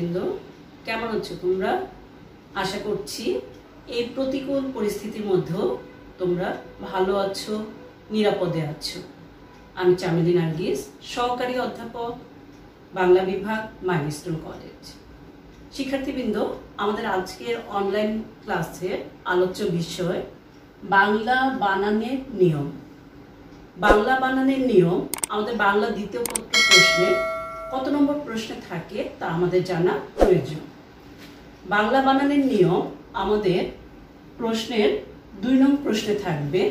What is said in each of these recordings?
শিক্ষার্থীবৃন্দ, কেমন আছো তোমরা? আশা করছি এই প্রতিকূল পরিস্থিতির মধ্যেও তোমরা ভালো আছো, নিরাপদে আছো। আমি চামেলি নার্গিস, সহকারী অধ্যাপক, বাংলা বিভাগ, মাইলস্টোন কলেজ। শিক্ষার্থীবৃন্দ, আমাদের আজকের অনলাইন ক্লাসের আলোচ্য বিষয় বাংলা বানানের নিয়ম। বাংলা বানানের নিয়ম আমাদের বাংলা দ্বিতীয় পত্র প্রশ্নে কত নম্বর প্রশ্নে থাকে তা আমাদের জানা প্রয়োজন। বাংলা বানানের নিয়ম আমাদের প্রশ্নের 2 নং প্রশ্নে থাকবে।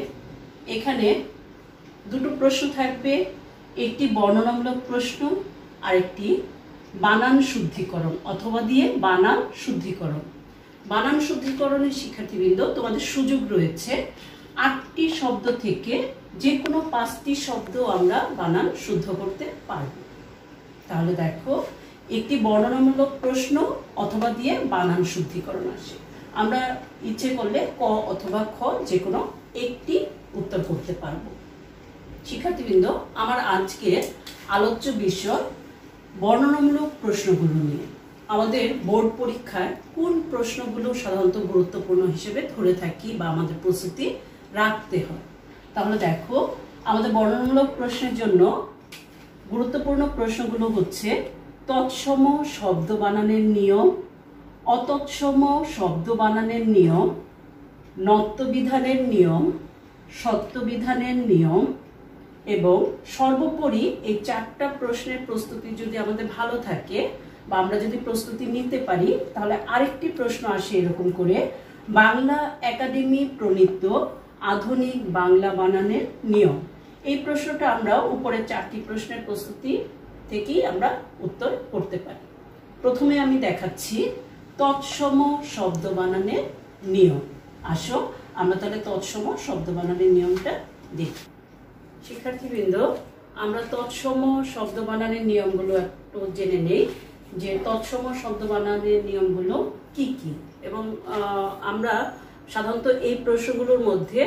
এখানে দুটো প্রশ্ন থাকবে, একটি বর্ণনামূলক প্রশ্ন আর একটি বানান শুদ্ধিকরণ অথবা দিয়ে বানান শুদ্ধিকরণ। বানান শুদ্ধিকরণের শিক্ষার্থীবৃন্দ, তোমাদের সুযোগ রয়েছে 8টি শব্দ থেকে যে কোনো 5টি শব্দ আমরা বানান শুদ্ধ করতে পারব। তাহলে দেখো, একটি বর্ণনামূলক প্রশ্ন অথবা দিয়ে বানান শুদ্ধিকরণ আসে। আমরা ইচ্ছে করলে ক অথবা খ যে কোনো একটি উত্তর করতে পারব। শিক্ষার্থীবৃন্দ, আমার আজকের আলোচ্য বিষয় বর্ণনামূলক প্রশ্নগুলো নিয়ে। আমাদের বোর্ড পরীক্ষায় কোন প্রশ্নগুলো সাধারণত গুরুত্বপূর্ণ হিসেবে ধরে থাকি বা আমাদের প্রস্তুতি রাখতে হয়। তাহলে দেখো, আমাদের বর্ণনামূলক প্রশ্নের জন্য গুরুত্বপূর্ণ প্রশ্নগুলো হচ্ছে তৎসম শব্দ বানানের নিয়ম, অতৎসম শব্দ বানানের নিয়ম, নত্যবিধানের নিয়ম, সত্যবিধানের নিয়ম এবং সর্বোপরি এই 4টা প্রশ্নের প্রস্তুতি যদি আমাদের ভালো থাকে বা আমরা যদি প্রস্তুতি নিতে পারি, তাহলে আরেকটি প্রশ্ন আসে এরকম করে, বাংলা একাডেমি প্রণীত আধুনিক বাংলা বানানের নিয়ম। এই প্রশ্নটা আমরা উপরের 4টি প্রশ্নের প্রস্তুতি থেকেই আমরা উত্তর করতে পারি। প্রথমে আমি দেখাচ্ছি তৎসম শব্দ বানানের নিয়ম। আসো আমরা তাহলে তৎসম শব্দ বানানের নিয়মটা দেখি। শিক্ষার্থীবৃন্দ, আমরা তৎসম শব্দ বানানের নিয়মগুলো একটু জেনে নেই যে তৎসম শব্দ বানানের নিয়মগুলো কি কি। এবং আমরা সাধারণত এই প্রশ্নগুলোর মধ্যে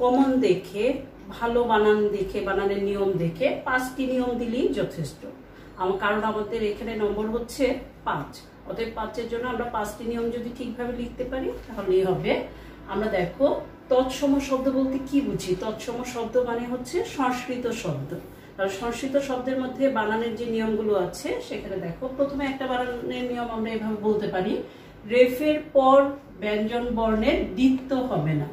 কমন দেখে, ভালো বানান দেখে, বানানের নিয়ম দেখে 5টি নিয়ম দিলেই যথেষ্ট। কারণ আমাদের এখানে নম্বর হচ্ছে 5, অতএব 5-এর জন্য আমরা 5টি নিয়ম যদি ঠিকভাবে লিখতে পারি তাহলেই হবে। আমরা দেখো, তৎসম শব্দ বলতে কি বুঝি? তৎসম শব্দ মানে হচ্ছে সংস্কৃত শব্দ। আর সংস্কৃত শব্দের মধ্যে বানানের যে নিয়মগুলো আছে সেখানে দেখো, প্রথমে একটা বানানের নিয়ম আমরা এভাবে বলতে পারি, রেফের পর ব্যঞ্জন বর্ণের দ্বিত্ব হবে না।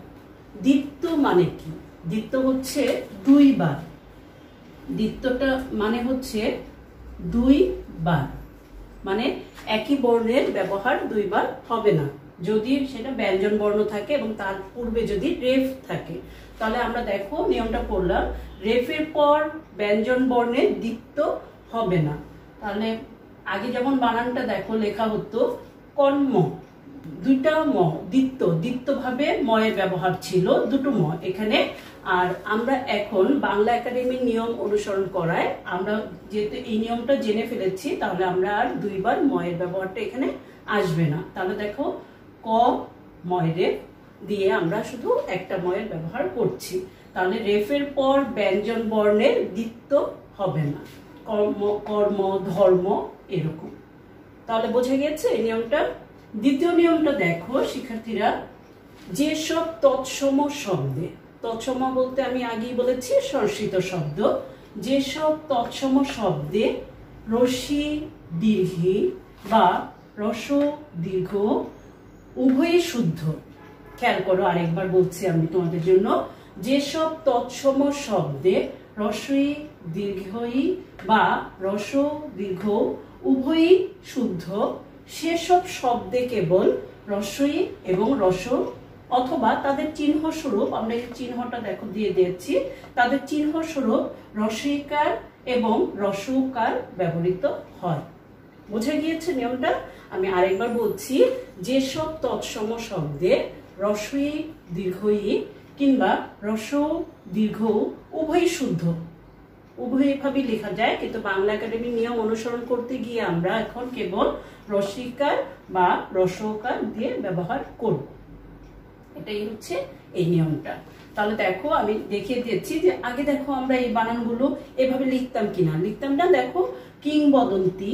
দ্বিত্ব মানে কি? দ্বিত্ব হচ্ছে 2 বার। দ্বিত্বটা মানে হচ্ছে 2 বার, মানে একই বর্ণের ব্যবহার 2 বার হবে না যদি সেটা ব্যঞ্জন বর্ণ থাকে এবং তার পূর্বে যদি রেফ থাকে। তাহলে আমরা দেখো নিয়মটা পড়লাম, রেফের পর ব্যঞ্জন বর্ণের দ্বিত্ব হবে না। তাহলে আগে যেমন বানানটা দেখো লেখা হতো কর্ম, 2টা ম, দ্বিত্ব ভাবে ময়ের ব্যবহার ছিল, 2টো ম এখানে। আর আমরা এখন বাংলা একাডেমির নিয়ম অনুসরণ করায় আমরা যেহেতু এই নিয়মটা জেনে ফেলেছি, তাহলে আমরা আর 2 বার ময়ের ব্যবহারটা এখানে আসবে না। তাহলে দেখো, ক ময় রেফ দিয়ে আমরা শুধু একটা ময়ের ব্যবহার করছি। তাহলে রেফের পর ব্যঞ্জন বর্ণের দ্বিত্ব হবে না, কর্ম, ধর্ম এরকম। তাহলে বোঝা গেছে এই নিয়মটা। দ্বিতীয় নিয়মটা দেখো শিক্ষার্থীরা, যেসব তৎসম শব্দে, তৎসম বলতে আমি আগেই বলেছি সংস্কৃত শব্দ, যেসব তৎসম শব্দে রসি দীর্ঘি বা রস দীর্ঘ উভয়ই শুদ্ধ। খেয়াল করো, আরেকবার বলছি আমি তোমাদের জন্য, যেসব তৎসম শব্দে রসই দীর্ঘই বা রস দীর্ঘ উভয়ই শুদ্ধ, সেসব শব্দে কেবল রসই এবং রস অথবা তাদের চিহ্ন স্বরূপ, আমরা এই চিহ্নটা দেখো দিয়ে দিয়েছি, তাদের চিহ্ন স্বরূপ রসইকার এবং রসৌকার ব্যবহৃত হয়। বোঝা গিয়েছে নিয়মটা? আমি আরেকবার বলছি, যেসব তৎসম শব্দে রসই দীর্ঘই কিংবা রস দীর্ঘ উভয়ই শুদ্ধ, উভয়ভাবেই লেখা যায়, কিন্তু বাংলা একাডেমির নিয়ম অনুসরণ করতে গিয়ে আমরা এখন কেবল রসইকার বা রসৌকার দিয়ে ব্যবহার করব। এটাই হচ্ছে এই নিয়মটা। তাহলে দেখো, আমি দেখিয়ে দিয়েছি যে আগে দেখো আমরা এই বানানগুলো এভাবে লিখতাম কিনা। লিখতাম না, দেখো, কিংবদন্তি,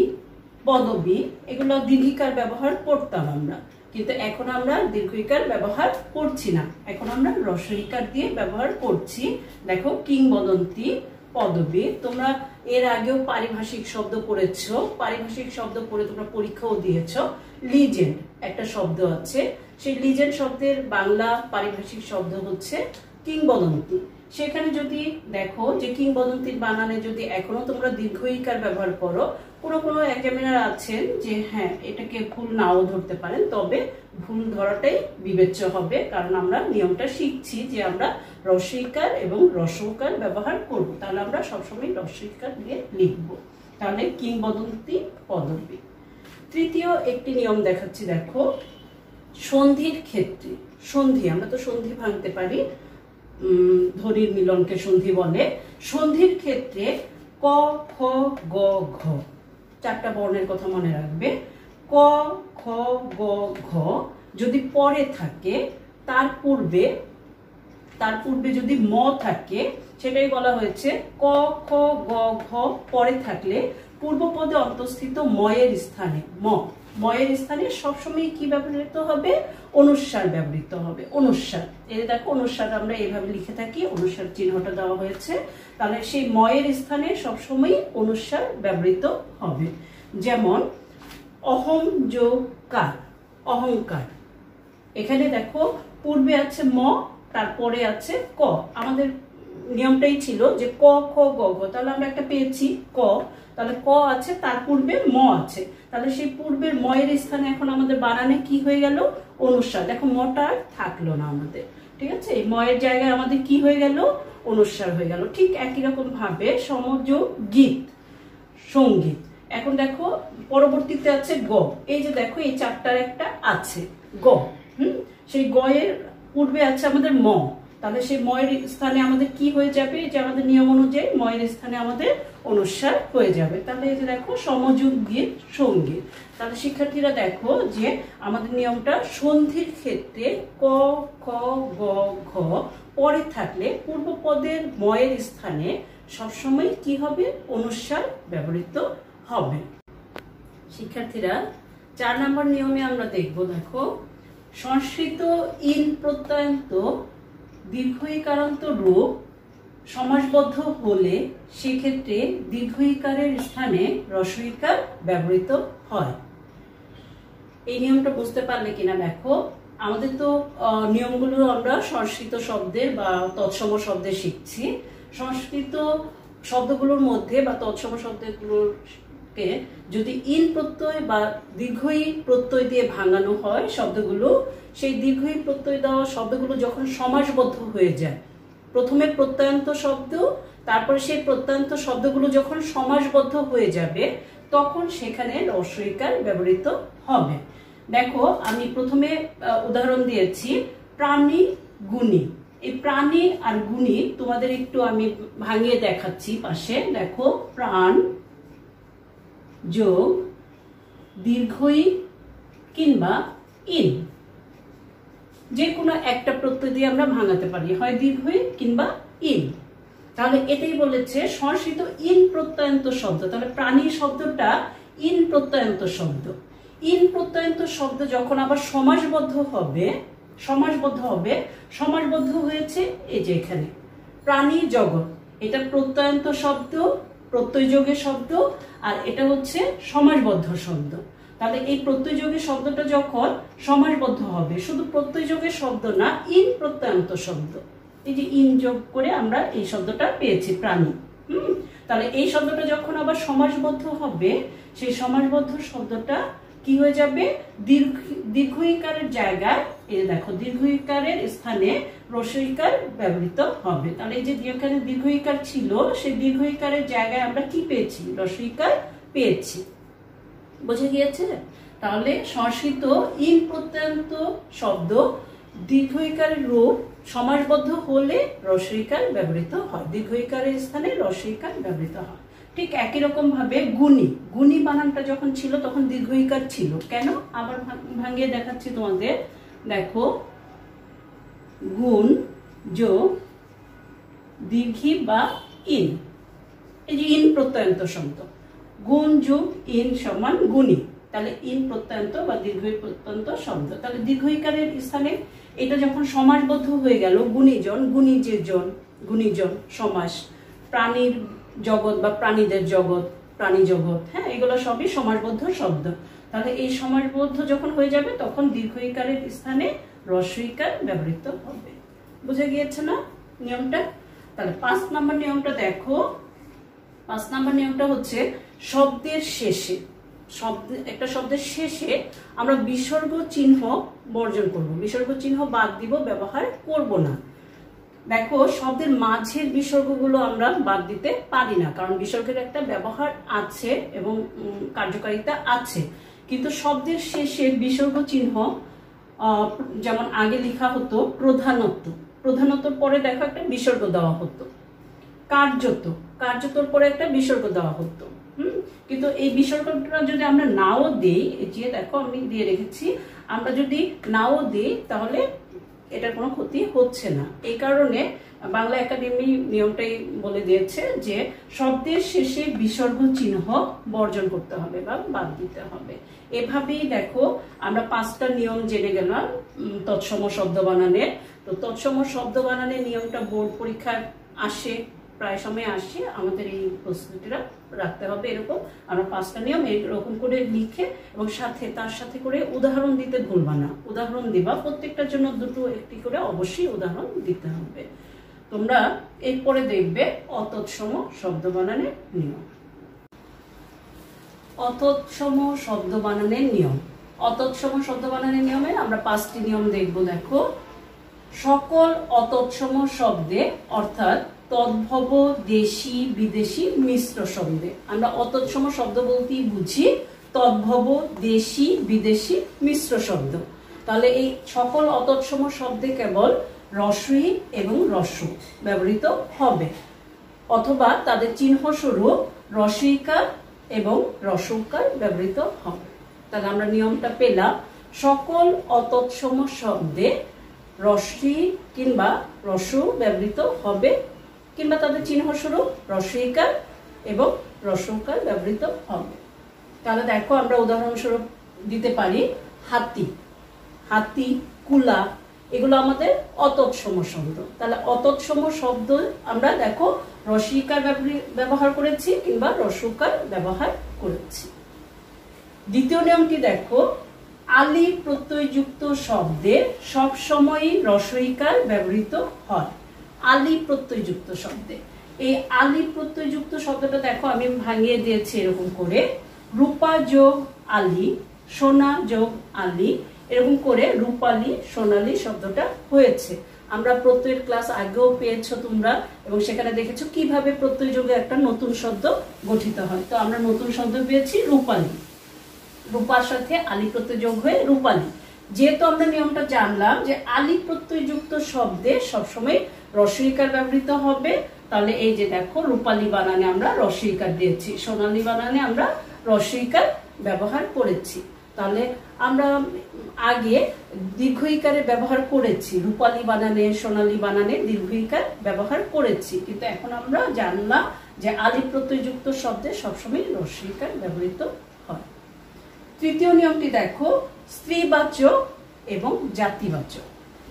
পদবী, এগুলো দীর্ঘিকার ব্যবহার করতাম আমরা, কিন্তু এখন আমরা দীর্ঘইকার ব্যবহার করছি না, এখন আমরা হ্রস্বইকার দিয়ে ব্যবহার করছি। দেখো কিংবদন্তি, পদবী, তোমরা এর আগেও পারিভাষিক শব্দ পড়েছো, পারিভাষিক শব্দ পড়ে তোমরা পরীক্ষাও দিয়েছো। লিজেন্ড একটা শব্দ আছে, সেই লিজেন্ড শব্দের বাংলা পারিভাষিক শব্দ হচ্ছে কিংবদন্তি। সেখানে যদি দেখো যে কিংবদন্তির বানানে যদি এখনো তোমরা দীর্ঘইকার ব্যবহার করো, কোনো কোনো এক্সামিনার আছেন যে হ্যাঁ এটাকে ভুল নাও ধরতে পারেন, তবে ভুল ধরাটাই বিবেচ্য হবে, কারণ আমরা নিয়মটা শিখছি যে আমরা হ্রস্বইকার এবং হ্রস্বকার ব্যবহার করব, তাহলে আমরা সবসময় হ্রস্বইকার দিয়ে লিখব। তাহলে কিংবদন্তি, পদবী। তৃতীয় একটি নিয়ম দেখাচ্ছি, দেখো সন্ধির ক্ষেত্রে। সন্ধি, আমরা তো সন্ধি ভাঙতে পারি, ধ্বনির মিলনকে সন্ধি বলে। সন্ধির ক্ষেত্রে ক, খ, গ, ঘ, চারটা বর্ণের কথা মনে রাখবে। ক, খ, গ, ঘ যদি পরে থাকে, তার পূর্বে যদি ম থাকে, সেটাই বলা হয়েছে ক, খ, গ, ঘ পরে থাকলে পূর্বপদে অন্তঃস্থিত ময়ের স্থানে, ময়ের স্থানে সবসময় কি ব্যবহৃত হবে? অনুস্বার ব্যবহৃত হবে। অনুস্বার, এই দেখো অনুস্বার আমরা এইভাবে লিখে থাকি, অনুস্বার চিহ্নটা দেওয়া হয়েছে, তাহলে সেই ময়ের স্থানে সবসময় অনুস্বার ব্যবহৃত হবে। যেমন অহম যোগ কার, অহংকার, এখানে দেখো পূর্বে আছে ম, তারপরে আছে ক। আমাদের নিয়মটাই ছিল যে ক, খ, গ, ঘ, তাহলে আমরা একটা পেয়েছি ক, তাহলে ক আছে, তার পূর্বে ম আছে, তাহলে সেই পূর্বের ময়ের স্থানে এখন আমাদের বানানে কি হয়ে গেল? অনুস্বার। দেখো মটা থাকলো না আমাদের, ঠিক আছে, এই ময়ের জায়গায় আমাদের কি হয়ে গেল? অনুস্বার হয়ে গেল। ঠিক একই রকম ভাবে সমযোগ গীত, সঙ্গীত। এখন দেখো পরবর্তীতে আছে গ, এই যে দেখো এই চারটার একটা আছে গ, সেই গ এর পূর্বে আছে আমাদের ম, তাহলে সেই ময়ের স্থানে আমাদের কি হয়ে যাবে? যে আমাদের নিয়ম অনুযায়ী ময়ের স্থানে আমাদের অনুস্বার হয়ে যাবে। তাহলে এই যে দেখো সমযোগ গীত, সঙ্গীত। তাহলে শিক্ষার্থীরা দেখো যে আমাদের নিয়মটা সন্ধির ক্ষেত্রে ক, খ, গ, ঘ পরে থাকলে পূর্বপদের ময়ের স্থানে সবসময় কি হবে? অনুস্বার ব্যবহৃত হবে। শিক্ষার্থীরা 4 নম্বর নিয়মে আমরা দেখব, দেখো সংস্কৃত ইন প্রত্যয়ান্ত দীর্ঘইকারান্ত রূপ সমাসবদ্ধ হলে সেক্ষেত্রে দীর্ঘইকারের স্থানে হ্রস্বইকার ব্যবহৃত হয়। এই নিয়মটা বুঝতে পারলে কিনা দেখো, আমাদের তো নিয়মগুলো আমরা সংস্কৃত শব্দের বা তৎসম শব্দে শিখছি। সংস্কৃত শব্দগুলোর মধ্যে বা তৎসম শব্দগুলোকে যদি ইন প্রত্যয় বা দীর্ঘই প্রত্যয় দিয়ে ভাঙানো হয় শব্দগুলো, সেই দীর্ঘই প্রত্যয় দেওয়া শব্দগুলো যখন সমাসবদ্ধ হয়ে যায়, প্রথমে প্রত্যয়ান্ত শব্দ, তারপরে সেই প্রত্যয়ান্ত শব্দগুলো যখন সমাসবদ্ধ হয়ে যাবে, তখন সেখানে হ্রস্বইকার ব্যবহৃত হবে। দেখো আমি প্রথমে উদাহরণ দিয়েছি প্রাণী, গুণী। এই প্রাণী আর গুণী তোমাদের একটু আমি ভাঙিয়ে দেখাচ্ছি পাশে। দেখো প্রাণ যোগ দীর্ঘই কিংবা ইন, যে কোনো একটা প্রত্যয় দিয়ে আমরা ভাঙাতে পারি, হয় দীর্ঘই কিংবা ইন। তাহলে এটাই বলেছে সংস্কৃত ইন প্রত্যয়ান্ত শব্দ, তাহলে প্রাণী শব্দটা ইন প্রত্যয়ান্ত শব্দ। ইন প্রত্যয়ান্ত শব্দ যখন আবার সমাসবদ্ধ হবে, সমাসবদ্ধ হয়েছে এই যে এখানে প্রাণী জগৎ, এটা প্রত্যয়ান্ত শব্দ, প্রত্যয়যোগের শব্দ, আর এটা হচ্ছে সমাসবদ্ধ শব্দ। তাহলে এই প্রত্যয়যোগের শব্দটা যখন সমাসবদ্ধ হবে, শুধু প্রত্যয়যোগের শব্দ না, ইন প্রত্যয়ান্ত শব্দ, এই যে ইন যোগ করে আমরা এই শব্দটা পেয়েছি প্রাণী। তাহলে এই শব্দটা যখন আবার সমাসবদ্ধ হবে, সেই সমাসবদ্ধ শব্দটা কি হয়ে যাবে? দীর্ঘইকারের জায়গায়, এই দেখো দীর্ঘইকারের স্থানে হ্রস্বইকার ব্যবহৃত হবে। তাহলে এই যে যেখানে দীর্ঘইকার ছিল, সেই দীর্ঘইকারের জায়গায় আমরা কি পেয়েছি? হ্রস্বইকার পেয়েছি। বুঝে গিয়েছে? তাহলে সংস্কৃত ইন প্রত্যয়ান্ত শব্দ দীর্ঘইকারের রূপ সমাসবদ্ধ হলে হ্রস্বইকার ব্যবহৃত হয়, দীর্ঘইকারের স্থানে হ্রস্বইকার ব্যবহৃত হয়। ঠিক একই রকম ভাবে গুণী, গুণী বানানটা যখন ছিল তখন দীর্ঘইকার ছিল। কেন? আবার ভাঙিয়ে দেখাচ্ছি তোমাদের। দেখো গুণ যোগ দীর্ঘী বা ইন, এই যে ইন প্রত্যয়ান্ত শব্দ, গুণ যোগ ইন সমান গুণী, তাহলে ইন প্রত্যন্ত বা দীর্ঘই প্রত্যন্ত শব্দ। তাহলে দীর্ঘইকারের স্থানে এটা যখন সমাসবদ্ধ হয়ে গেল, গুণীজন, গুণীজন, গুণীজন সমাস, প্রাণীর জগৎ বা প্রাণীদের জগৎ, প্রাণী জগৎ, হ্যাঁ, এগুলো সবই সমাসবদ্ধ শব্দ। তাহলে এই সমাসবদ্ধ যখন হয়ে যাবে তখন দীর্ঘইকারের স্থানে হ্রস্বইকার ব্যবহৃত হবে। বুঝে গিয়েছে না নিয়মটা? তাহলে 5 নম্বর নিয়মটা দেখো। 5 নম্বর নিয়মটা হচ্ছে শব্দের শেষে, একটা শব্দের শেষে আমরা বিসর্গ চিহ্ন বর্জন করব, বিসর্গ চিহ্ন বাদ দিব, ব্যবহার করব না। দেখো শব্দের মাঝের বিসর্গগুলো আমরা বাদ দিতে পারি না, কারণ বিসর্গের একটা ব্যবহার আছে এবং কার্যকারিতা আছে, কিন্তু শব্দের শেষে বিসর্গ চিহ্ন, যেমন আগে লেখা হতো প্রধানত্ব, প্রধানত্বর পরে দেখো একটা বিসর্গ দেওয়া হতো, কার্যত, কার্যতর পরে একটা বিসর্গ দেওয়া হতো। কিন্তু এই বিসর্গটা যদি আমরা নাও দেই, এই যে দেখো আমি দিয়ে রেখেছি, আমরা যদি নাও দিই তাহলে এটার কোনো ক্ষতি হচ্ছে না। এই কারণে বাংলা একাডেমি নিয়মটাই বলে দিয়েছে যে শব্দের শেষে বিসর্গ চিহ্ন বর্জন করতে হবে বা বাদ দিতে হবে। এভাবেই দেখো আমরা 5টা নিয়ম জেনে গেলাম তৎসম শব্দ বানানের। তো তৎসম শব্দ বানানের নিয়মটা বোর্ড পরীক্ষায় আসে, প্রায় সময় আসে, আমাদের এই প্রস্তুতিটা রাখতে হবে। এরকম আমরা 5টা নিয়ম এরকম করে লিখে এবং তার সাথে করে উদাহরণ দিতে ভুলবা না, উদাহরণ দিবা, প্রত্যেকটার জন্য 2টো একটি করে অবশ্যই উদাহরণ দিতে হবে। তোমরা এরপরে দেখবে অতৎসম শব্দ বানানের নিয়ম। অতৎসম শব্দ বানানের নিয়ম, অতৎসম শব্দ বানানের নিয়মে আমরা 5টি নিয়ম দেখব। দেখো, সকল অতৎসম শব্দে অর্থাৎ তদ্ভব, দেশি, বিদেশি, মিশ্র শব্দে, আমরা অতৎসম শব্দ বলতেই বুঝি তদ্ভব, দেশি, বিদেশি, মিশ্র শব্দ। তাহলে এই সকল অতৎসম শব্দে কেবল রস্বই এবং হ্রস্ব ব্যবহৃত হবে, অথবা তাদের চিহ্ন স্বরূপ হ্রস্বইকার এবং হ্রস্বকার ব্যবহৃত হবে। তাহলে আমরা নিয়মটা পেলাম, সকল অতৎসম শব্দে রস্বই কিংবা হ্রস্ব ব্যবহৃত হবে, কিংবা তাদের চিহ্ন স্বরূপ হ্রস্বইকার এবং হ্রস্বকার ব্যবহৃত হবে। তাহলে দেখো আমরা উদাহরণস্বরূপ দিতে পারি হাতি, হাতি, কুলা, এগুলো আমাদের অতৎসম শব্দ। তাহলে অতৎসম শব্দ আমরা দেখো হ্রস্বইকার ব্যবহার করেছি কিংবা হ্রস্বকার ব্যবহার করেছি। দ্বিতীয় নিয়মটি দেখো, আলি প্রত্যয়যুক্ত শব্দে সবসময়ই হ্রস্বইকার ব্যবহৃত হয়। আলি প্রত্যয়যুক্ত শব্দে, এই আলি প্রত্যয়যুক্ত শব্দটা দেখো আমি ভাঙিয়ে দিয়েছি এরকম করে, রূপা যোগ আলি, সোনা যোগ আলি, এরকম করে রূপালী, সোনালী শব্দটা হয়েছে। আমরা প্রত্যয়ের ক্লাস আগেও পেয়েছো তোমরা, এবং সেখানে দেখেছো কিভাবে প্রত্যয় যোগে একটা নতুন শব্দ গঠিত হয়। তো আমরা নতুন শব্দ পেয়েছি রূপালী, রূপার সাথে আলি প্রত্যয় যোগ হয়ে রূপালী। যেহেতু আমরা নিয়মটা জানলাম যে আলি প্রত্যয়যুক্ত শব্দে সবসময় হ্রস্বইকার ব্যবহৃত হবে, তাহলে এই যে দেখো রূপালী বানানে আমরা হ্রস্বইকার দিয়েছি, সোনালী বানানে আমরা হ্রস্বইকার ব্যবহার করেছি। তাহলে আমরা আগে দীর্ঘইকারে ব্যবহার করেছি, রূপালী বানানে, সোনালী বানানে দীর্ঘইকার ব্যবহার করেছি, কিন্তু এখন আমরা জানলাম যে আলি প্রত্যয়যুক্ত শব্দে সবসময় হ্রস্বইকার ব্যবহৃত হয়। তৃতীয় নিয়মটি দেখো, স্ত্রীবাচক এবং জাতিবাচক,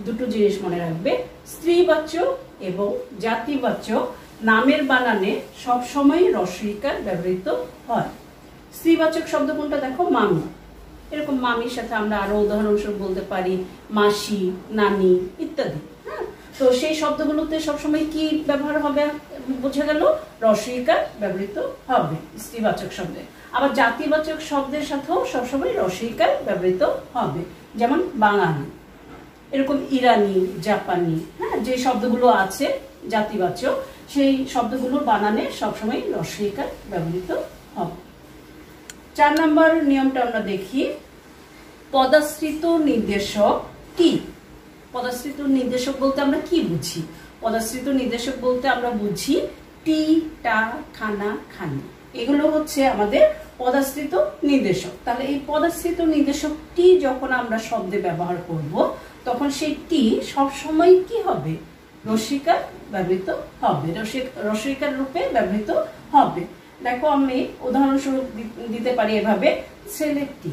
2টো জিনিস মনে রাখবে। স্ত্রীবাচক এবং জাতিবাচক নামের বানানে সবসময় হ্রস্বইকার ব্যবহৃত হয়। স্ত্রীবাচক শব্দ কোনটা দেখো, মামি, এরকম মামির সাথে আমরা আরো উদাহরণস্বরূপ বলতে পারি মাসি, নানি ইত্যাদি। হ্যাঁ, তো সেই শব্দগুলোতে সবসময় কি ব্যবহার হবে, বোঝা গেল হ্রস্বইকার ব্যবহৃত হবে স্ত্রীবাচক শব্দে। আবার জাতিবাচক শব্দের সাথেও সবসময় হ্রস্বইকার ব্যবহৃত হবে, যেমন বাঙালি, এরকম ইরানি, জাপানি, হ্যাঁ, যে শব্দগুলো আছে জাতিবাচক, সেই শব্দগুলোর বানানে সবসময় হ্রস্বইকার ব্যবহৃত হবে। 4 নম্বর নিয়মটা আমরা দেখি, পদাশ্রিত নির্দেশক কি? পদাশ্রিত নির্দেশক বলতে আমরা কি বুঝি? পদাশ্রিত নির্দেশক বলতে আমরা বুঝি টি, টা, খানা, খানি, এগুলো হচ্ছে আমাদের পদাশ্রিত নির্দেশক। তাহলে এই পদাশ্রিত নির্দেশক টি যখন আমরা শব্দে ব্যবহার করব, তখন সেই টি সবসময় কি হবে, হ্রস্বইকার ব্যবহৃত হবে, হ্রস্বইকার রূপে ব্যবহৃত হবে। দেখো আমি উদাহরণস্বরূপ দিতে পারি এভাবে, ছেলের টি।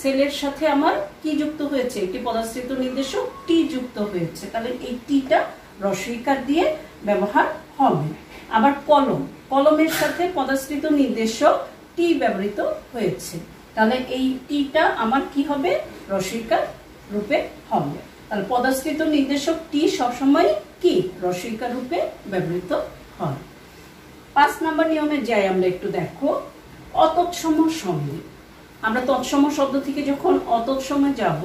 সেলের সাথে আমার কি যুক্ত হয়েছে, একটি পদাশ্রিত নির্দেশক টি যুক্ত হয়েছে, তাহলে এই টিটা রস্বইকার দিয়ে ব্যবহার হবে। আবার কলম, কলমের সাথে পদাশ্রিত নির্দেশক টি ব্যবহৃত হয়েছে, তাহলে এই টিটা আমার কি হবে, রস্বইকার রূপে হবে। তাহলে পদাশ্রিত নির্দেশক টি সবসময় কি রস্বইকার রূপে ব্যবহৃত হয়। 5 নম্বর নিয়মে যাই আমরা একটু, দেখো অতৎসম সন্ধি। আমরা তৎসম শব্দ থেকে যখন অতৎসমে যাব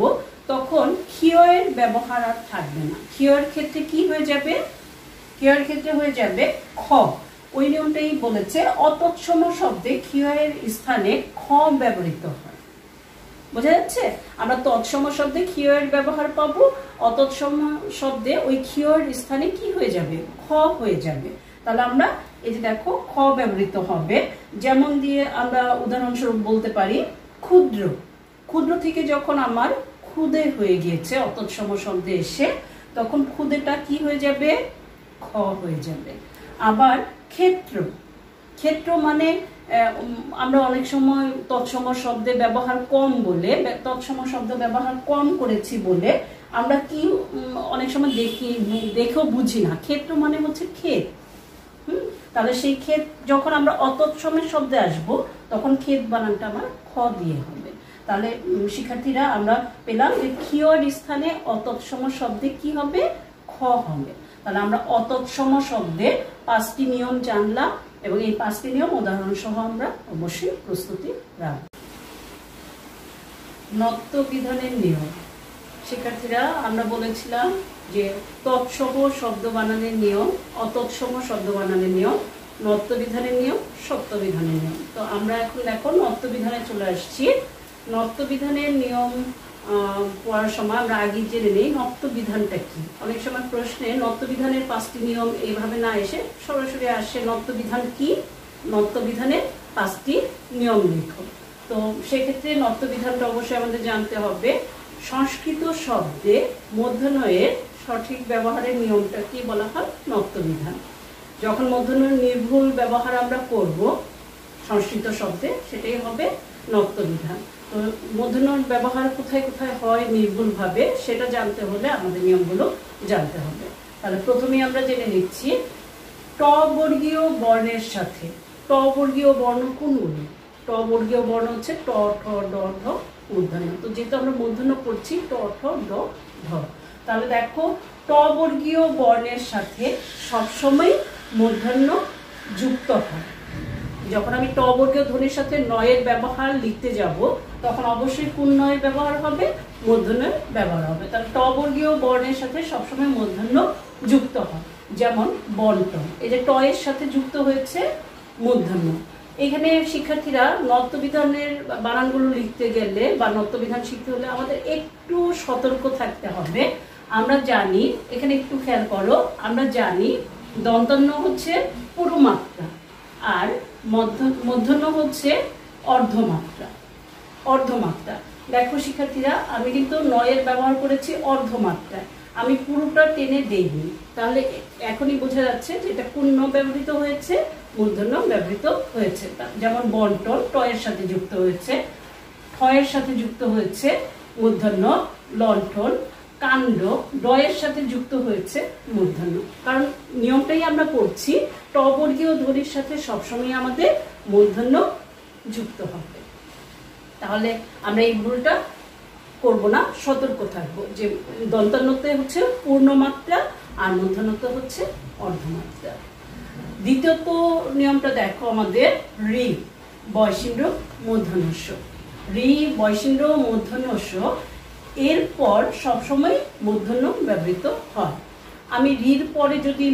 তখন ক্ষীয়ের ব্যবহার আর থাকবে না। ক্ষীয়ের ক্ষেত্রে কি হয়ে যাবে, ক্ষীয়ের ক্ষেত্রে হয়ে যাবে খ। ওই নিয়মটাই বলেছে, অতৎসম শব্দে ক্ষীয়ের স্থানে খ ব্যবহৃত হয়। বোঝা যাচ্ছে? আমরা তৎসম শব্দে ক্ষীয়ের ব্যবহার পাবো, অতৎসম শব্দে ওই ক্ষীয়ের স্থানে কি হয়ে যাবে, খ হয়ে যাবে। তাহলে আমরা এই যে দেখো খ ব্যবহৃত হবে। যেমন দিয়ে আমরা উদাহরণস্বরূপ বলতে পারি ক্ষুদ্র। ক্ষুদ্র থেকে যখন আমার ক্ষুদে হয়ে গিয়েছে অতৎসম শব্দে এসে, তখন ক্ষুদেটা কি হয়ে যাবে, খ হয়ে যাবে। আবার ক্ষেত্র, ক্ষেত্র মানে আমরা অনেক সময় তৎসম শব্দে ব্যবহার কম বলে, তৎসম শব্দ ব্যবহার কম করেছি বলে আমরা কি অনেক সময় দেখেও বুঝি না, ক্ষেত্র মানে হচ্ছে ক্ষেত। তাহলে সেই ক্ষেত যখন আমরা অতৎসমের শব্দে আসব তখন ক্ষেত বানানটা আমার খ দিয়ে হবে। তাহলে শিক্ষার্থীরা আমরা পেলাম যে ক্ষীয়ের স্থানে অতৎসম শব্দে কি হবে, খ হবে। তাহলে আমরা অতৎসম শব্দে 5টি নিয়ম জানলাম এবং এই 5টি নিয়ম উদাহরণ সহ আমরা অবশ্যই প্রস্তুতি রাখব। নত্ব বিধানের নিয়ম। শিক্ষার্থীরা আমরা বলেছিলাম যে তৎসম শব্দ বানানের নিয়ম, অতৎসম শব্দ বানানের নিয়ম, নত্ব বিধানের নিয়ম, সত্য বিধানের নিয়ম। তো আমরা এখন দেখো নত্ব বিধানে চলে আসছি। নত্ব বিধানের নিয়ম পড়ার সময় আমরা আগে জেনে নেই নত্ব বিধানটা কি। অনেক সময় প্রশ্নে নত্ব বিধানের 5টি নিয়ম এইভাবে না এসে সরাসরি আসে নত্ব বিধান কি, নত্ব বিধানের 5টি নিয়ম লেখো। তো সেক্ষেত্রে নত্ব বিধানটা অবশ্যই আমাদের জানতে হবে। সংস্কৃত শব্দে মূর্ধন্যয়ের সঠিক ব্যবহারের নিয়মটা কি বলা হয়, নত্ব বিধান। যখন মূর্ধন্যের নির্ভুল ব্যবহার আমরা করব সংস্কৃত শব্দে, সেটাই হবে নত্ব বিধান। তো মূর্ধন্যের ব্যবহার কোথায় কোথায় হয় নির্ভুল ভাবে, সেটা জানতে হলে আমাদের নিয়মগুলো জানতে হবে। তাহলে প্রথমেই আমরা জেনে নিচ্ছি ট বর্গীয় বর্ণের সাথে। ট বর্গীয় বর্ণ কোনগুলি? ট বর্গীয় বর্ণ হচ্ছে ট, ঠ, ড, ঢ, মূর্ধন্য। তো যেহেতু আমরা মূর্ধন্য করছি ট, ঠ, ড, ঢ, তাহলে দেখো ট বর্গীয় বর্ণের সাথে সবসময় মূর্ধন্য যুক্ত হয়। যখন আমি ট বর্গীয় ধ্বনির সাথে নয়ের ব্যবহার লিখতে যাব তখন অবশ্যই কোন নয়ের ব্যবহার হবে, মূর্ধন্যের ব্যবহার হবে। তাহলে ট বর্গীয় বর্ণের সাথে সবসময় মূর্ধন্য যুক্ত হয়। যেমন বন্টন, এই যে ট এর সাথে যুক্ত হয়েছে মূর্ধন্য। এখানে শিক্ষার্থীরা নত্ব বিধানের বানানগুলো লিখতে গেলে বা নত্ব বিধান শিখতে হলে আমাদের একটু সতর্ক থাকতে হবে। আমরা জানি, এখানে একটু খেয়াল করো, আমরা জানি দন্তন্য হচ্ছে পুরো মাত্রা আর মূর্ধন্য হচ্ছে অর্ধমাত্রা। অর্ধমাত্রা দেখো শিক্ষার্থীরা, আমি কিন্তু নয়ের ব্যবহার করেছি অর্ধমাত্রা, আমি পুরোটা টেনে দেইনি। তাহলে এখনই বোঝা যাচ্ছে যে এটা কোন ন ব্যবহৃত হয়েছে, মূর্ধন্য ব্যবহৃত হয়েছে। যেমন বন্টন ট এর সাথে যুক্ত হয়েছে, ঠ এর সাথে যুক্ত হয়েছে মূর্ধন্য, লণ্ঠন, কাণ্ড ড এর সাথে যুক্ত হয়েছে মূর্ধন্য। কারণ নিয়মটাই আমরা পড়ছি ট বর্গীয় ধ্বনির সাথে সবসময় আমাদের মূর্ধন্য যুক্ত হবে। তাহলে আমরা এই ভুলটা করব না, সতর্ক থাকবো যে দন্তান্নতে হচ্ছে পূর্ণমাত্রা আর মূর্ধন্যতে হচ্ছে অর্ধমাত্রা। দ্বিতীয়ত নিয়মটা দেখো আমাদের ঋ বয়সিন্দ্র মূর্ধন্যস্য। ঋ বয়সিন্দ্র মূর্ধন্যস্য এরপর সবসময় মূর্ধন্য ব্যবহৃত হয়। আমি ঋর পরে যদি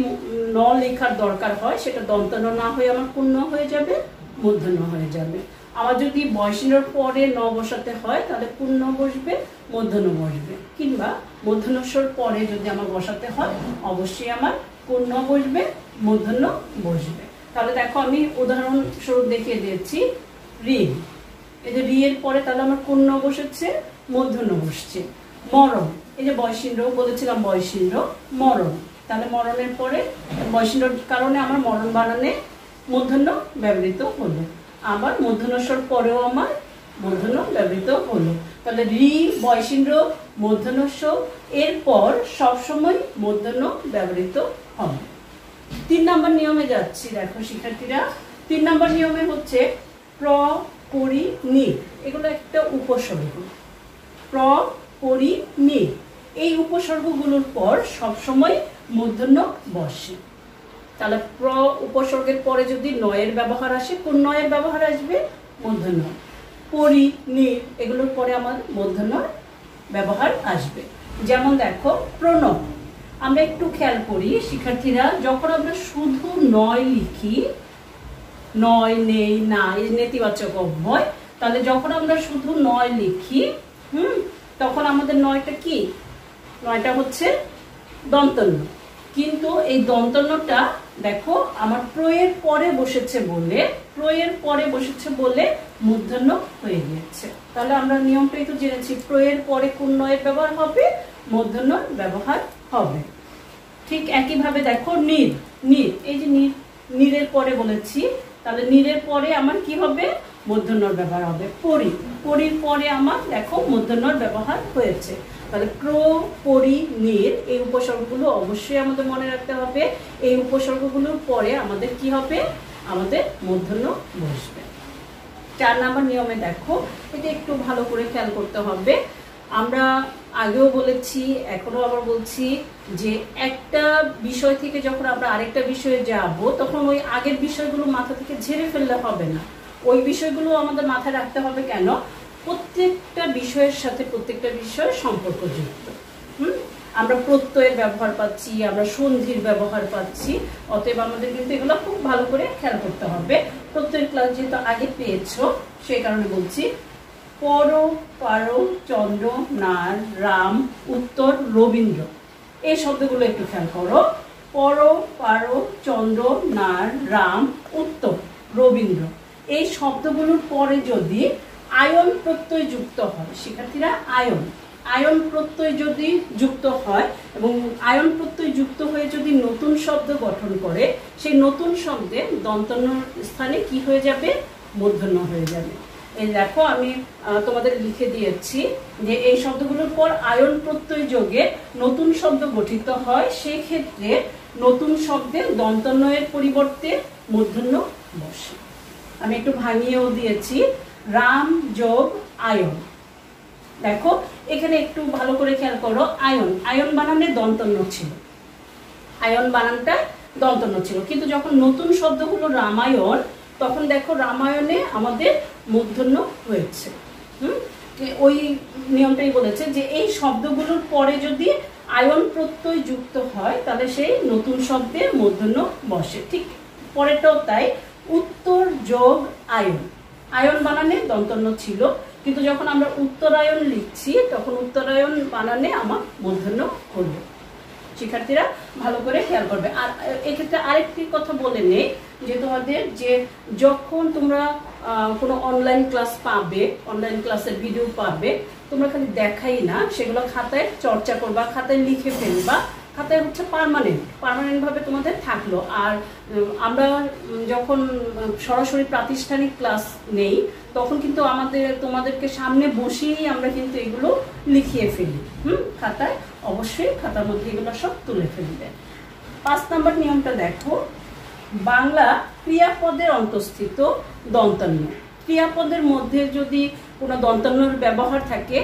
ন লেখার দরকার হয় সেটা দন্তান্ন না হয়ে আমার পূর্ণ হয়ে যাবে, মূর্ধন্য হয়ে যাবে। আমার যদি বয়সিন্দ্রর পরে ন বসাতে হয় তাহলে পূর্ণ বসবে, মূর্ধন্য বসবে। কিংবা মূর্ধন্যস্বর পরে যদি আমার বসাতে হয় অবশ্যই আমার পূর্ণ বসবে, মূর্ধন্য বসবে। তাহলে দেখো আমি উদাহরণস্বরূপ দেখিয়ে দিয়েছি ঋ, এই যে ঋ এর পরে তাহলে আমার পূর্ণ বসেছে, মূর্ধন্য বসছে। মরণ, এই যে বয়সিন্দ্র বলেছিলাম বয়সিন্দ্র, মরণ, তাহলে মরণের পরে বয়সিন্দ্রর কারণে আমার মরণ বানানে মূর্ধন্য ব্যবহৃত হলো, আবার মূর্ধন্যস্বর পরেও আমার মূর্ধন্য ব্যবহৃত হলো। তাহলে রি বয়সিন্দ্র মূর্ধন্যস্ব, এরপর সবসময় মূর্ধন্য ব্যবহৃত হবে। 3 নম্বর নিয়মে যাচ্ছি। দেখো শিক্ষার্থীরা, 3 নম্বর নিয়মে হচ্ছে প্র, পরি, নি, এগুলো একটা উপসর্গ। প্র, পরি, নি, এই উপসর্গগুলোর পর সবসময় মূর্ধন্য বসে। তাহলে প্র উপসর্গের পরে যদি নয়ের ব্যবহার আসে, কোন নয়ের ব্যবহার আসবে? মূর্ধন্য। পরি, নি, এগুলোর পরে আমার মূর্ধন্য ব্যবহার আসবে। যেমন দেখো প্রণব, আমরা একটু খেয়াল করি শিক্ষার্থীরা, যখন আমরা শুধু নয় লিখি, নয়, নেই, না, এই নেতিবাচক অব্যয়, তাহলে যখন আমরা শুধু নয় লিখি তখন আমাদের নয়টা কি? নয়টা হচ্ছে দন্তন্য। কিন্তু এই দন্তন্যটা দেখো আমার প্রয়ের পরে বসেছে বলে মূর্ধন্য হয়ে গিয়েছে। তাহলে আমরা নিয়মটাই তো জেনেছি, প্রয়ের পরে কোন নয়ের ব্যবহার হবে? মূর্ধন্য ব্যবহার হবে। ঠিক একইভাবে দেখো নীর, এই যে নীরের পরে বলেছি, তাহলে নীরের পরে আমার কি হবে? মূর্ধন্যর ব্যবহার হবে। পরি, পরির পরে আমার দেখো মূর্ধন্যর ব্যবহার হয়েছে। তাহলে প্র, পরি, নীর, এই উপসর্গগুলো অবশ্যই আমাদের মনে রাখতে হবে। এই উপসর্গগুলোর পরে আমাদের কি হবে? আমাদের মূর্ধন্য বসবে। 4 নম্বর নিয়মে দেখো, এটা একটু ভালো করে খেয়াল করতে হবে। আমরা আগেও বলেছি, এখনো আবার বলছি, যে একটা বিষয় থেকে যখন আমরা আরেকটা বিষয়ে যাব, তখন ওই আগের বিষয়গুলো মাথা থেকে ঝেড়ে ফেললে হবে না। ওই বিষয়গুলো আমাদের মাথায় রাখতে হবে। কেন? প্রত্যেকটা বিষয়ের সাথে প্রত্যেকটা বিষয় সম্পর্কযুক্ত। আমরা প্রত্যয়ের ব্যবহার পাচ্ছি, আমরা সন্ধির ব্যবহার পাচ্ছি, অতএব আমাদের কিন্তু এগুলো খুব ভালো করে খেয়াল করতে হবে। প্রত্যয়ের ক্লাস যেহেতু আগে পেয়েছো, সেই কারণে বলছি। পর, পার, চন্দ্র, নার, রাম, উত্তর, রবীন্দ্র, এই শব্দগুলো একটু খেয়াল করো। পর, পার, চন্দ্র, নার, রাম, উত্তর, রবীন্দ্র, এই শব্দগুলোর পরে যদি আয়ন প্রত্যয় যুক্ত হয়, শিক্ষার্থীরা আয়ন প্রত্যয় যদি যুক্ত হয় এবং আয়ন প্রত্যয় যুক্ত হয়ে যদি নতুন শব্দ গঠন করে, সেই নতুন শব্দের দন্তন্য স্থানে কি হয়ে যাবে? মূর্ধন্য হয়ে যাবে। এই দেখো আমি তোমাদের লিখে দিয়েছি যে এই শব্দগুলোর পর আয়ন প্রত্যয় যোগে নতুন শব্দ গঠিত হয়, সেই ক্ষেত্রে নতুন শব্দের দন্তন্বয়ের পরিবর্তে মূর্ধন্য বসে। আমি একটু ভাঙিয়েও দিয়েছি। রাম যোগ আয়ন, দেখো এখানে একটু ভালো করে খেয়াল করো। আয়ন বানানে দন্তন্য ছিল, আয়ন বানানটা দন্তন্য ছিল, কিন্তু যখন নতুন শব্দ হলো রামায়ণ, তখন দেখো রামায়ণে আমাদের মূর্ধন্য হয়েছে। ওই নিয়মটাই বলেছে যে এই শব্দগুলোর পরে যদি আয়ন প্রত্যয় যুক্ত হয়, তাহলে সেই নতুন শব্দে মূর্ধন্য বসে। ঠিক পরেরটাও তাই। উত্তর যোগ আয়ন বানানে দন্তন্য ছিল, কিন্তু যখন আমরা উত্তরায়ণ লিখছি, তখন উত্তরায়ণ বানানে আমার মূর্ধন্য হলো। শিক্ষার্থীরা ভালো করে খেয়াল করবে। আর এক্ষেত্রে আরেকটি কথা বলে নেই, যে তোমাদের যে যখন তোমরা কোনো অনলাইন ক্লাস পাবে, অনলাইন ক্লাসের ভিডিও পাবে, তোমরা খালি দেখাই না, সেগুলো খাতায় চর্চা করবা, খাতায় লিখে ফেলবা। খাতায় হচ্ছে পার্মানেন্টভাবে তোমাদের থাকলো। আর আমরা যখন সরাসরি প্রাতিষ্ঠানিক ক্লাস নেই, তখন কিন্তু তোমাদেরকে সামনে বসিয়েই আমরা কিন্তু এগুলো লিখিয়ে ফেলি। খাতায় অবশ্যই খাতার মধ্যে এগুলো সব তুলে ফেলবে। 5 নম্বর নিয়মটা দেখো, বাংলা ক্রিয়াপদের অন্তঃস্থিত দন্তন্য। ক্রিয়াপদের মধ্যে যদি কোনো দন্তন্যর ব্যবহার থাকে,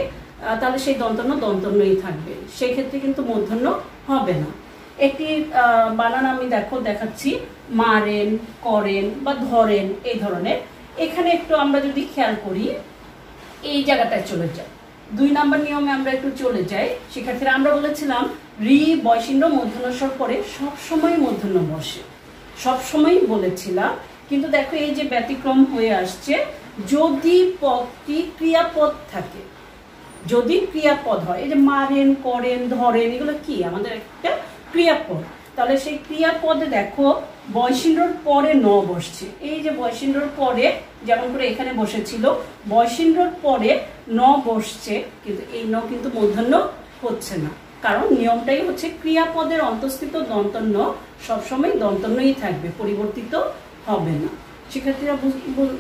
তাহলে সেই দন্তন্যই থাকবে, সেই ক্ষেত্রে কিন্তু মূর্ধন্য হবে না। একটি বানান আমি দেখাচ্ছি, মারেন, করেন বা ধরেন, এই ধরনের। এখানে একটু আমরা যদি খেয়াল করি, এই জায়গাটায় চলে যাই, 2 নম্বর নিয়মে আমরা একটু চলে যাই। শিক্ষার্থীরা আমরা বলেছিলাম রি বয়সিন্দ্র মূর্ধন্যস্বর পরে সবসময় মূর্ধন্য বসে, সবসময় বলেছিলাম। কিন্তু দেখো এই যে ব্যতিক্রম হয়ে আসছে, যদি পদটি ক্রিয়াপদ থাকে, যদি ক্রিয়াপদ হয়, এই যে মারেন, করেন, ধরেন, এগুলো কি আমাদের একটা ক্রিয়াপদ। তাহলে সেই ক্রিয়াপদে দেখো বয়সিন্দ্রর পরে ন বসছে। এই যে বয়সিন্দ্রর পরে যেমন করে এখানে বসেছিল, বয়সিন্দ্রর পরে ন বসছে, কিন্তু এই ন কিন্তু মূর্ধন্য হচ্ছে না, কারণ নিয়মটাই হচ্ছে ক্রিয়াপদের অন্তঃস্থিত দন্তন্য সবসময় দন্তন্যই থাকবে, পরিবর্তিত হবে না। শিক্ষার্থীরা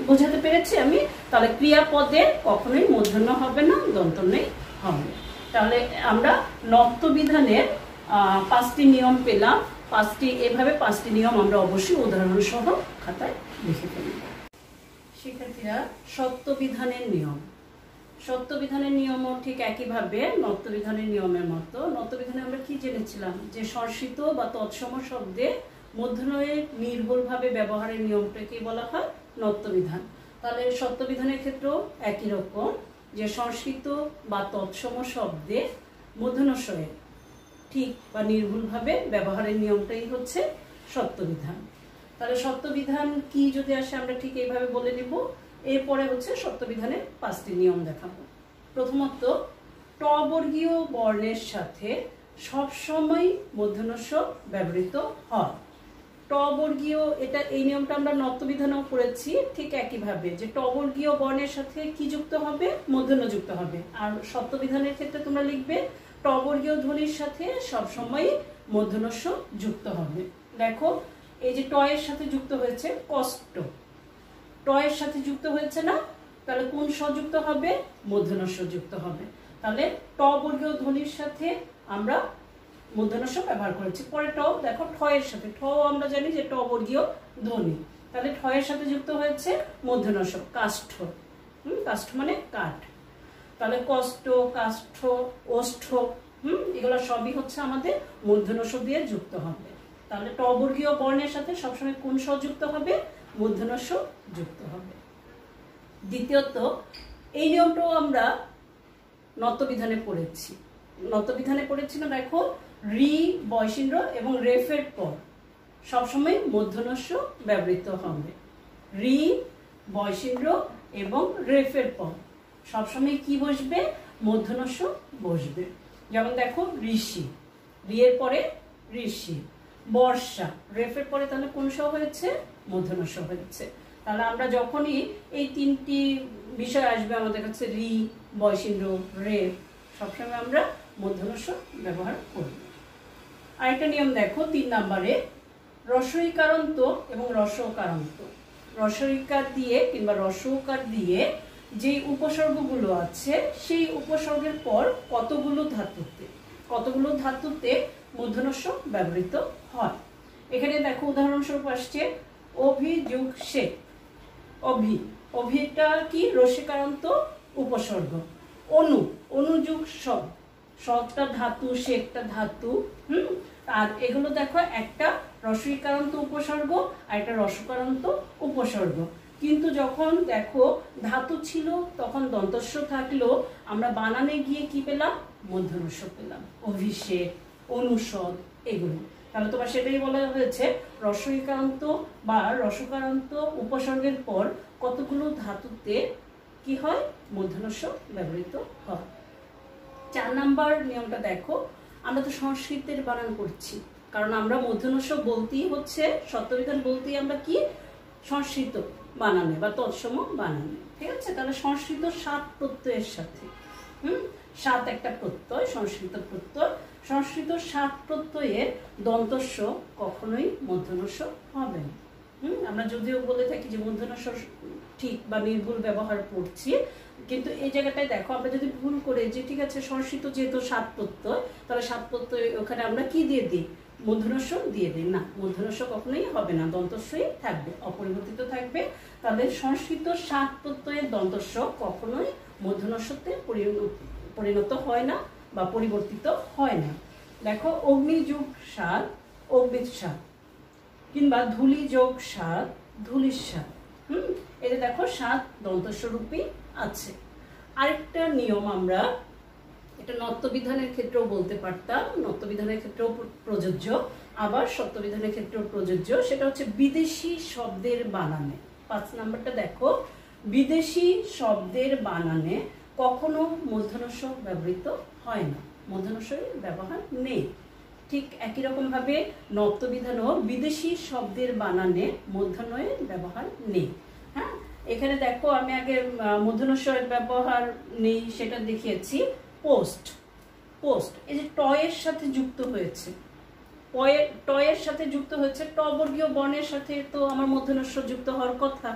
বোঝাতে পেরেছি আমি? তাহলে ক্রিয়াপদে কখনোই মূর্ধন্য হবে না, দন্তন্যই হবে। তাহলে আমরা নত্যবিধানের 5টি নিয়ম পেলাম। এভাবে 5টি নিয়ম আমরা অবশ্যই উদাহরণ সহ খাতায় লিখে ফেলব। শিক্ষার্থীরা, সত্যবিধানের নিয়ম। সত্যবিধানের নিয়মও ঠিক একইভাবে নত্যবিধানের নিয়মের মতো। নত্যবিধানে আমরা কি জেনেছিলাম? যে সংস্কৃত বা তৎসম শব্দে মূর্ধন্যের নির্ভুলভাবে ব্যবহারের নিয়মটাকে বলা হয় নত্যবিধান। তাহলে সত্যবিধানের ক্ষেত্রেও একই রকম, যে সংস্কৃত বা তৎসম শব্দে মূর্ধন্যস্বরের ঠিক বা নির্ভুলভাবে ব্যবহারের নিয়মটাই হচ্ছে সত্যবিধান। তাহলে সত্যবিধান কি যদি আসে আমরা ঠিক এইভাবে বলে নিব। এরপরে হচ্ছে সত্যবিধানের 5টি নিয়ম দেখাবো। প্রথমত, ট বর্গীয় বর্ণের সাথে সবসময় মূর্ধন্যস্ব ব্যবহৃত হয়। ট বর্গীয়, এই নিয়মটা আমরা নত্যবিধানেও পড়েছি ঠিক একইভাবে, যে ট বর্গীয় বর্ণের সাথে কি যুক্ত হবে? মূর্ধন্য যুক্ত হবে। আর সত্যবিধানের ক্ষেত্রে তোমরা লিখবে ট বর্গীয় ধ্বনির সাথে সবসময় মূর্ধন্যস্ব যুক্ত হবে। দেখো, এই যে ট এর সাথে যুক্ত হয়েছে কষ্ট, ট এর সাথে যুক্ত হয়েছে না? তাহলে কোন স যুক্ত হবে? মূর্ধন্যস্ব যুক্ত হবে। তাহলে ট বর্গীয় ধ্বনির সাথে আমরা মূর্ধন্যস্ব ব্যবহার করেছি। পরে ট, দেখো ঠ এর সাথে, ঠ আমরা জানি যে ট বর্গীয় ধ্বনি, তাহলে ঠ এর সাথে যুক্ত হয়েছে মূর্ধন্যস্ব, কাষ্ঠ। কাষ্ঠ মানে কাঠ। তাহলে কষ্ট, কাষ্ঠ, ওষ্ঠ, এগুলো সবই হচ্ছে আমাদের মূর্ধন্যস্ব দিয়ে যুক্ত হবে। তাহলে ট বর্গীয় বর্ণের সাথে সবসময় কোন স যুক্ত হবে? মূর্ধন্যস্ব যুক্ত হবে। দ্বিতীয়ত, এই নিয়মটাও আমরা নত্যবিধানে পড়েছি। নত্যবিধানে পড়েছি না? দেখো, রি বয়সিন্দ্র এবং রেফের পর সবসময় মূর্ধন্যস্ব ব্যবহৃত হবে। রি বয়সিন্দ্র এবং রেফের পর সবসময় কি বসবে? মূর্ধন্যস্ব বসবে। যেমন দেখো, ঋষি, রি এর পরে ঋষি। বর্ষা, রেফের পরে তাহলে কোন স হয়েছে? মূর্ধন্যস্ব হয়েছে। তাহলে আমরা যখনই এই 3টি বিষয় আসবে আমাদের কাছে, রি, বয়সিন্দ্র, রেফ, সবসময় আমরা মূর্ধন্যস্ব ব্যবহার করব। আরেকটা নিয়ম দেখো 3 নম্বরে, রস্বইকারান্ত এবং রস্বকারান্ত। রস্বইকার দিয়ে কিংবা রস্বকার দিয়ে যে উপসর্গগুলো আছে সেই উপসর্গের পর কতগুলো ধাতুতে মূর্ধন্যস্ব ব্যবহৃত হয়। এখানে দেখো উদাহরণস্বরূপ আসছে অভি যোগ শেখ। অভিটা কি? রস্বইকারান্ত উপসর্গ। অনু যোগ সব, সবটা ধাতু, শেখটা ধাতু। আর এগুলো দেখো, একটা রস্বইকারান্ত উপসর্গ আর একটা রস্বকারান্ত উপসর্গ। কিন্তু যখন দেখো ধাতু ছিল তখন দন্তস্ব থাকলো, আমরা বানানে গিয়ে কি পেলাম? মূর্ধন্যস্ব পেলাম। অভিষেক, অনুষদ, এগুলো। তাহলে তোমার সেটাই বলা হয়েছে, রস্বইকারান্ত বা রস্বকারান্ত উপসর্গের পর কতগুলো ধাতুতে কি হয়? মূর্ধন্যস্ব ব্যবহৃত হয়। 4 নম্বর নিয়মটা দেখো, আমরা তো সংস্কৃতের বানান করছি, কারণ আমরা মূর্ধন্যস্ব বলতেই হচ্ছে, সত্যবিধান বলতেই আমরা কি? সংস্কৃত বানানে বা তৎসম বানানে, ঠিক আছে? তাহলে সংস্কৃত 7 প্রত্যয়ের সাথে, 7 একটা প্রত্যয়, সংস্কৃত প্রত্যয়। সংস্কৃত 7 প্রত্যয়ের দন্তস্ব কখনোই মূর্ধন্যস্ব হবে না। আমরা যদিও বলে থাকি যে মূর্ধন্যস্ব ঠিক বা নির্ভুল ব্যবহার করছি, কিন্তু এই জায়গাটায় দেখো, আমরা যদি ভুল করে যে ঠিক আছে সংস্কৃত যেহেতু 7 প্রত্যয়, তাহলে 7 প্রত্যয় ওখানে আমরা কি দিয়ে দিই? মূর্ধন্যস্ব দিয়ে দিই না। মূর্ধন্যস্ব কখনোই হবে না, দন্তস্বই থাকবে, অপরিবর্তিত থাকবে। তাহলে সংস্কৃত 7 প্রত্যয়ের দন্তস্ব কখনোই মূর্ধন্যস্বতে পরিণত হয় না বা পরিবর্তিত হয় না। দেখো, অগ্নি যোগ সাত, অগ্নিসাৎ, কিংবা ধূলি যোগ সাত, ধূলিসাৎ। এতে দেখো 7 দন্তস্বরূপী আছে। আরেকটা নিয়ম আমরা, এটা নত্যবিধানের ক্ষেত্রেও বলতে পারতাম, নত্যবিধানের ক্ষেত্রেও প্রযোজ্য, আবার সত্যবিধানের ক্ষেত্রেও প্রযোজ্য। সেটা হচ্ছে বিদেশি শব্দের বানানে। 5 নম্বরটা দেখো, বিদেশি শব্দের বানানে কখনো মূর্ধন্যস্ব ব্যবহৃত হয় না, মূর্ধন্যস্বের ব্যবহার নেই। ঠিক একই রকম ভাবে নত্যবিধানও বিদেশি শব্দের বানানে মূর্ধন্যের ব্যবহার নেই। হ্যাঁ, এখানে দেখো আমি আগে মূর্ধন্যস্বরের ব্যবহার নেই সেটা দেখিয়েছি। পোস্ট, এই যে ট এর সাথে যুক্ত হয়েছে, টয়ের সাথে যুক্ত হয়েছে, ট বর্গীয় বর্ণের সাথে তো আমার মূর্ধন্য যুক্ত হওয়ার কথা,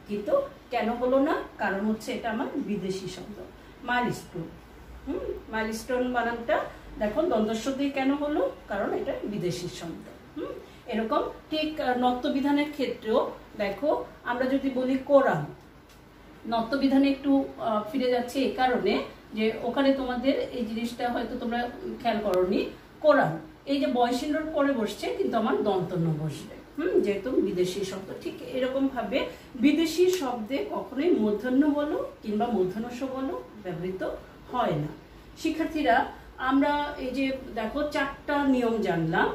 কিন্তু কেন হলো না? কারণ হচ্ছে এটা আমার বিদেশি শব্দ মাইলস্টোন। মাইলস্টোন বানানটা দেখো দন্তস্ব দিয়ে কেন হলো? কারণ এটা বিদেশি শব্দ। এরকম ঠিক নত্যবিধানের ক্ষেত্রেও দেখো, আমরা যদি বলি কোরআন, নত্যবিধানে একটু ফিরে যাচ্ছে এই কারণে যে ওখানে তোমাদের এই জিনিসটা হয়তো তোমরা খেয়াল করোনি, কোরআন এই যে বয়সিন্দ্রর পরে বসছে, কিন্তু আমার দন্তন্য বসবে, যেহেতু বিদেশি শব্দ। ঠিক এরকম ভাবে বিদেশি শব্দে কখনোই মূর্ধন্য বলো কিংবা মূর্ধন্যস্ব বলো ব্যবহৃত হয় না। শিক্ষার্থীরা, আমরা এই যে দেখো 4টা নিয়ম জানলাম: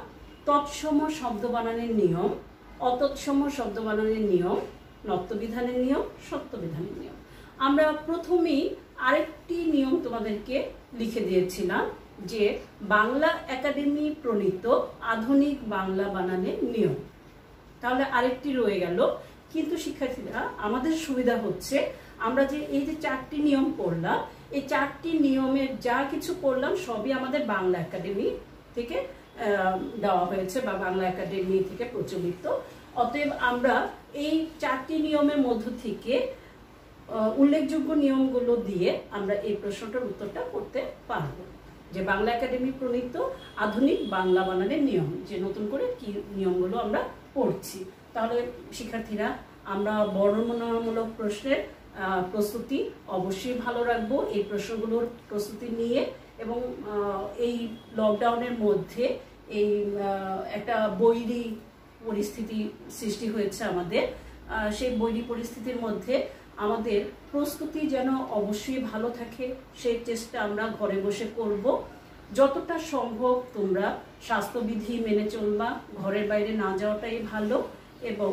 তৎসম শব্দ বানানের নিয়ম, অতৎসম শব্দ বানানের নিয়ম, নত্যবিধানের নিয়ম, সত্যবিধানের নিয়ম। আমরা প্রথমেই আরেকটি নিয়ম তোমাদেরকে লিখে দিয়েছিলাম যে বাংলা একাডেমি প্রণীত আধুনিক বাংলা বানানের নিয়ম। তাহলে আরেকটি রয়ে গেল। কিন্তু শিক্ষার্থীরা, আমাদের সুবিধা হচ্ছে আমরা যে এই যে 4টি নিয়ম পড়লাম, এই 4টি নিয়মের যা কিছু পড়লাম সবই আমাদের বাংলা একাডেমি থেকে দেওয়া হয়েছে বা বাংলা একাডেমি থেকে প্রচলিত। অতএব আমরা এই 4টি নিয়মের মধ্য থেকে উল্লেখযোগ্য নিয়মগুলো দিয়ে আমরা এই প্রশ্নটার উত্তরটা করতে পারবো, যে বাংলা একাডেমি প্রণীত আধুনিক বাংলা বানানের নিয়ম, যে নতুন করে কি নিয়মগুলো আমরা পড়ছি। তাহলে শিক্ষার্থীরা, আমরা বর্ণনামূলক প্রশ্নের প্রস্তুতি অবশ্যই ভালো রাখবো, এই প্রশ্নগুলোর প্রস্তুতি নিয়ে। এবং এই লকডাউনের মধ্যে এই একটা বৈরী পরিস্থিতি সৃষ্টি হয়েছে আমাদের, সেই বৈরী পরিস্থিতির মধ্যে আমাদের প্রস্তুতি যেন অবশ্যই ভালো থাকে, সেই চেষ্টা আমরা ঘরে বসে করব। যতটা সম্ভব তোমরা স্বাস্থ্যবিধি মেনে চলবা, ঘরের বাইরে না যাওয়াটাই ভালো, এবং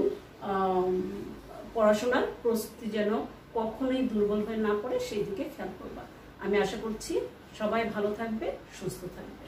পড়াশোনার প্রস্তুতি যেন কখনোই দুর্বল হয়ে না পড়ে সেই দিকে খেয়াল করবা। আমি আশা করছি সবাই ভালো থাকবে, সুস্থ থাকবে।